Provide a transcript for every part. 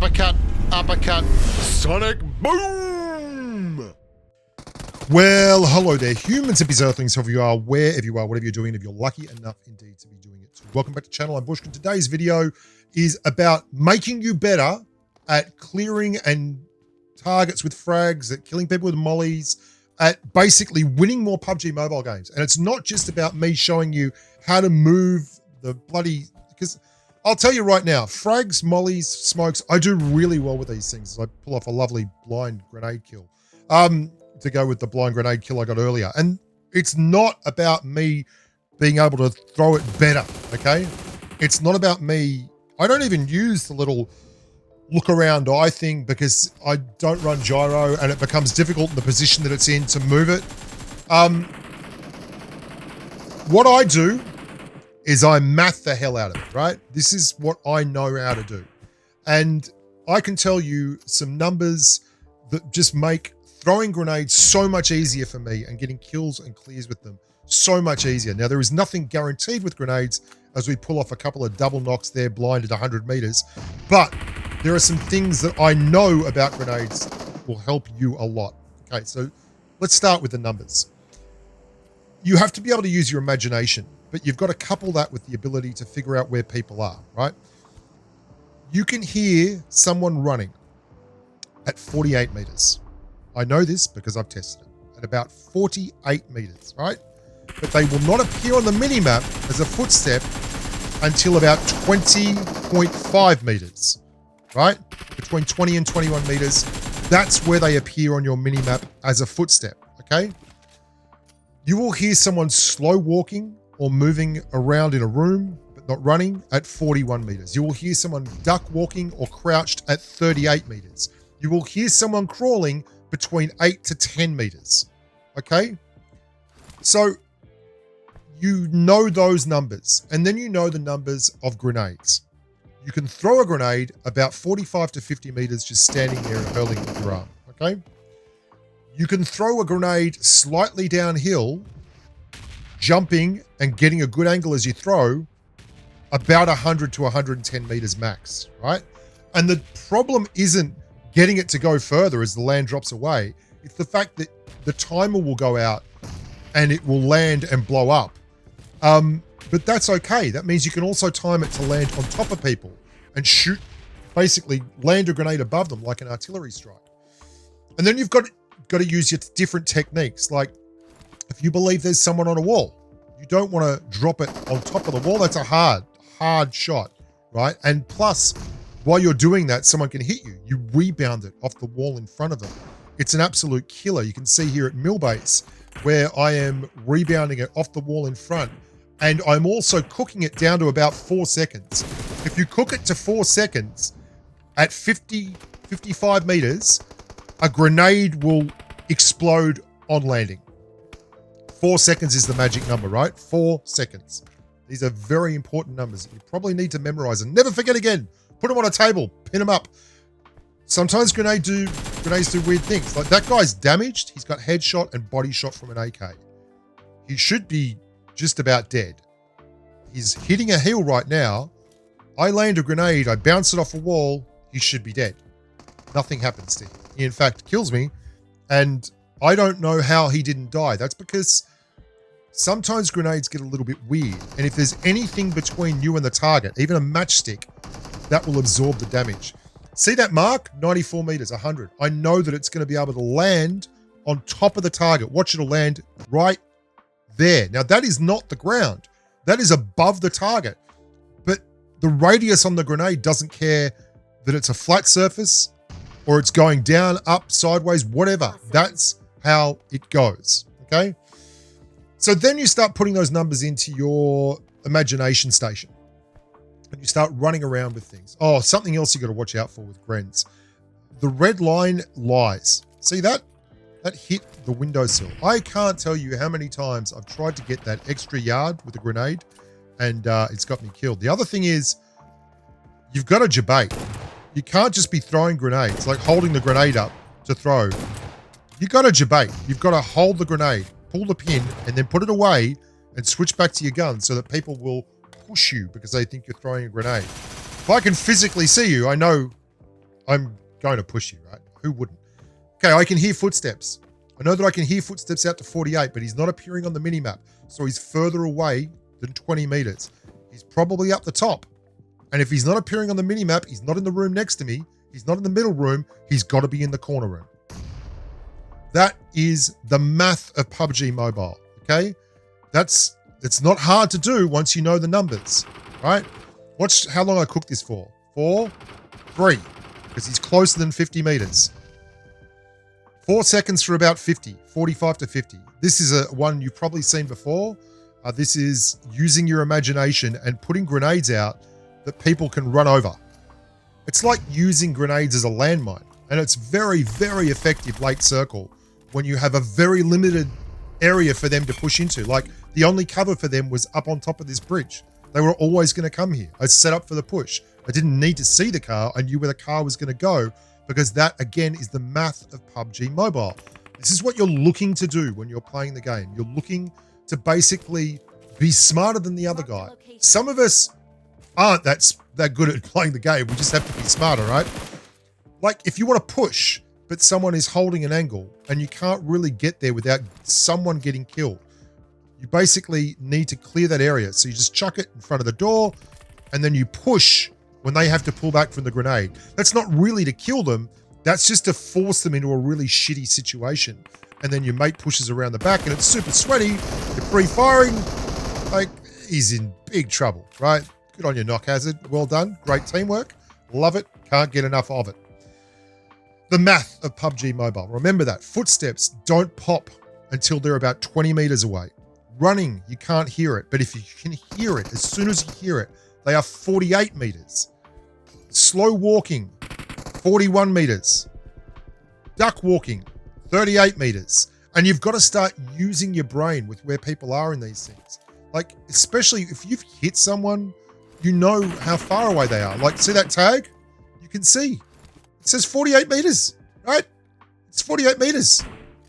uppercut, uppercut, sonic boom! Well, hello there, humans, hippies, earthlings, whoever you are, wherever you are, whatever you're doing, if you're lucky enough indeed to be doing it too. Welcome back to the channel. I'm Bushkin. Today's video is about making you better at clearing and targets with frags, at killing people with mollies, at basically winning more PUBG mobile games. And it's not just about me showing you how to move the bloody, because I'll tell you right now, frags, mollies, smokes, I do really well with these things. I pull off a lovely blind grenade kill to go with the blind grenade kill I got earlier. And it's not about me being able to throw it better, okay? It's not about me. I don't even use the little look around eye thing because I don't run gyro and it becomes difficult in the position that it's in to move it. What I do is I math the hell out of it, right? This is what I know how to do. And I can tell you some numbers that just make throwing grenades so much easier for me and getting kills and clears with them so much easier. Now, there is nothing guaranteed with grenades as we pull off a couple of double knocks there, blind at 100 meters, but there are some things that I know about grenades that will help you a lot. Okay, so let's start with the numbers. You have to be able to use your imagination, but you've got to couple that with the ability to figure out where people are, right? You can hear someone running at 48 meters. I know this because I've tested it at about 48 meters, right? But they will not appear on the mini-map as a footstep until about 20.5 meters, right? Between 20 and 21 meters, that's where they appear on your mini-map as a footstep, okay? You will hear someone slow walking or moving around in a room, but not running, at 41 meters. You will hear someone duck walking or crouched at 38 meters. You will hear someone crawling between 8 to 10 meters, okay? So you know those numbers, and then you know the numbers of grenades. You can throw a grenade about 45 to 50 meters just standing there and hurling it with your arm, okay? You can throw a grenade slightly downhill, jumping and getting a good angle as you throw, about 100 to 110 meters max, right? And the problem isn't getting it to go further as the land drops away. It's the fact that the timer will go out and it will land and blow up. But that's okay. That means you can also time it to land on top of people and shoot, basically land a grenade above them like an artillery strike. And then you've got to use your different techniques. Like if you believe there's someone on a wall, you don't want to drop it on top of the wall. That's a hard shot, right? And plus, while you're doing that, someone can hit you. You rebound it off the wall in front of them. It's an absolute killer. You can see here at Millbase where I am rebounding it off the wall in front. And I'm also cooking it down to about 4 seconds. If you cook it to 4 seconds at 55 meters, a grenade will explode on landing. 4 seconds is the magic number, right? 4 seconds. These are very important numbers. You probably need to memorize them. Never forget again. Put them on a table, pin them up. Sometimes grenades do weird things. Like that guy's damaged. He's got headshot and body shot from an AK. He should be just about dead. He's hitting a hill right now. I land a grenade, I bounce it off a wall, he should be dead. Nothing happens to him. He in fact kills me, and I don't know how he didn't die. That's because sometimes grenades get a little bit weird, and if there's anything between you and the target, even a matchstick, that will absorb the damage. See that mark? 94 meters, 100. I know that it's going to be able to land on top of the target. Watch, it'll land right there. Now, that is not the ground. That is above the target. But the radius on the grenade doesn't care that it's a flat surface or it's going down, up, sideways, whatever. That's how it goes, okay? So then you start putting those numbers into your imagination station. And you start running around with things. Oh, something else you got to watch out for with grens. The red line lies. See that? That hit the windowsill. I can't tell you how many times I've tried to get that extra yard with a grenade and it's got me killed. The other thing is you've got to debate. You can't just be throwing grenades, like holding the grenade up to throw. You got to debate. You've got to hold the grenade, pull the pin, and then put it away and switch back to your gun so that people will push you because they think you're throwing a grenade. If I can physically see you, I know I'm going to push you, right? Who wouldn't? Okay, I can hear footsteps. I know that I can hear footsteps out to 48, but he's not appearing on the minimap. So he's further away than 20 meters. He's probably up the top. And if he's not appearing on the minimap, he's not in the room next to me, he's not in the middle room, he's got to be in the corner room. That is the math of PUBG Mobile, okay? It's not hard to do once you know the numbers, right? Watch how long I cooked this for. 4, 3, because he's closer than 50 meters. 4 seconds for about 50, 45 to 50. This is a one you've probably seen before. This is using your imagination and putting grenades out that people can run over. It's like using grenades as a landmine, and it's very, very effective late circle when you have a very limited area for them to push into. Like, the only cover for them was up on top of this bridge. They were always going to come here. I set up for the push. I didn't need to see the car. I knew where the car was going to go, because that, again, is the math of PUBG Mobile. This is what you're looking to do when you're playing the game. You're looking to basically be smarter than the other guy. Some of us aren't that good at playing the game. We just have to be smarter, right? Like, if you want to push, but someone is holding an angle and you can't really get there without someone getting killed, you basically need to clear that area. So you just chuck it in front of the door and then you push when they have to pull back from the grenade. That's not really to kill them. That's just to force them into a really shitty situation. And then your mate pushes around the back and it's super sweaty. You're pre-firing. Like, he's in big trouble, right? Good on you, Knock Hazard. Well done. Great teamwork. Love it. Can't get enough of it. The math of PUBG Mobile. Remember that. Footsteps don't pop until they're about 20 meters away. Running, you can't hear it. But if you can hear it, as soon as you hear it, they are 48 meters. Slow walking, 41 meters. Duck walking, 38 meters. And you've got to start using your brain with where people are in these things. Like, especially if you've hit someone, you know how far away they are. Like, see that tag? You can see. It says 48 meters, right? It's 48 meters.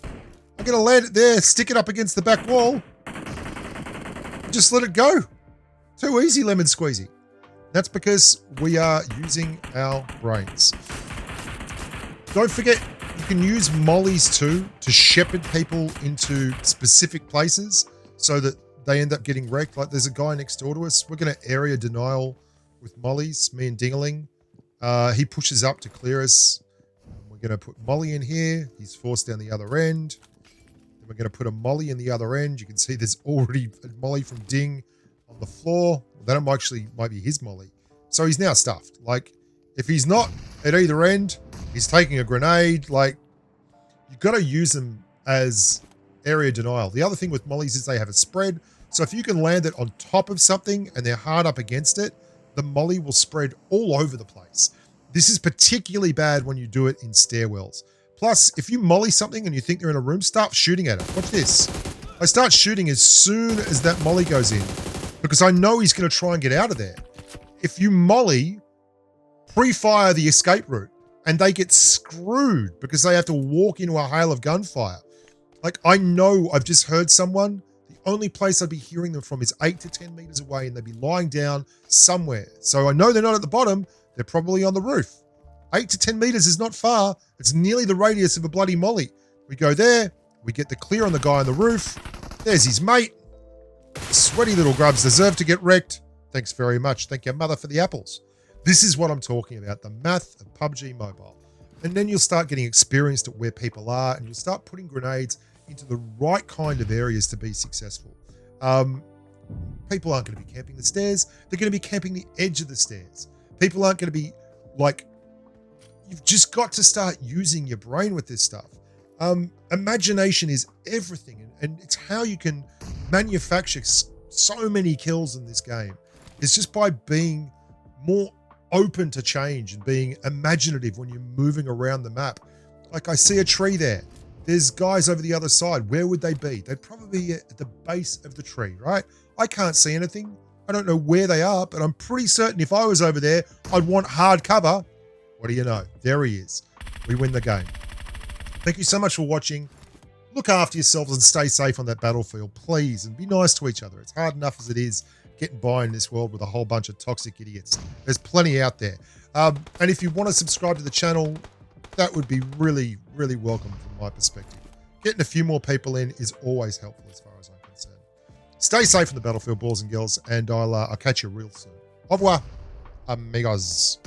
I'm going to land it there, stick it up against the back wall, and just let it go. Too easy, lemon squeezy. That's because we are using our brains. Don't forget, you can use mollies too to shepherd people into specific places so that they end up getting wrecked. Like, there's a guy next door to us. We're going to area denial with mollies, me and Dingaling. He pushes up to clear us. We're going to put molly in here. He's forced down the other end. Then we're going to put a molly in the other end. You can see there's already a molly from Ding on the floor. That might be his molly. So he's now stuffed. Like, if he's not at either end, he's taking a grenade. Like, you've got to use them as area denial. The other thing with mollies is they have a spread. So if you can land it on top of something and they're hard up against it, the molly will spread all over the place. This is particularly bad when you do it in stairwells. Plus, if you molly something and you think they're in a room, start shooting at it. Watch this. I start shooting as soon as that molly goes in because I know he's going to try and get out of there. If you molly, pre-fire the escape route and they get screwed because they have to walk into a hail of gunfire. Like, I know I've just heard someone. The only place I'd be hearing them from is 8 to 10 meters away and they'd be lying down somewhere. So I know they're not at the bottom. They're probably on the roof. 8 to 10 meters is not far. It's nearly the radius of a bloody molly. We go there. We get the clear on the guy on the roof. There's his mate. Sweaty little grubs deserve to get wrecked. Thanks very much. Thank your mother for the apples. This is what I'm talking about, the math of PUBG Mobile. And then you'll start getting experienced at where people are and you'll start putting grenades into the right kind of areas to be successful. People aren't going to be camping the stairs. They're going to be camping the edge of the stairs. People aren't going to be like, you've just got to start using your brain with this stuff. Imagination is everything. And it's how you can manufacture so many kills in this game. It's just by being more open to change and being imaginative when you're moving around the map. Like, I see a tree there. There's guys over the other side. Where would they be? They'd probably be at the base of the tree, right? I can't see anything. I don't know where they are, but I'm pretty certain if I was over there, I'd want hard cover. What do you know? There he is. We win the game. Thank you so much for watching. Look after yourselves and stay safe on that battlefield, please, and be nice to each other. It's hard enough as it is getting by in this world with a whole bunch of toxic idiots. There's plenty out there. And if you want to subscribe to the channel, that would be really, really welcome from my perspective. Getting a few more people in is always helpful as far as I'm concerned. Stay safe in the battlefield, boys and girls, and I'll catch you real soon. Au revoir, amigos.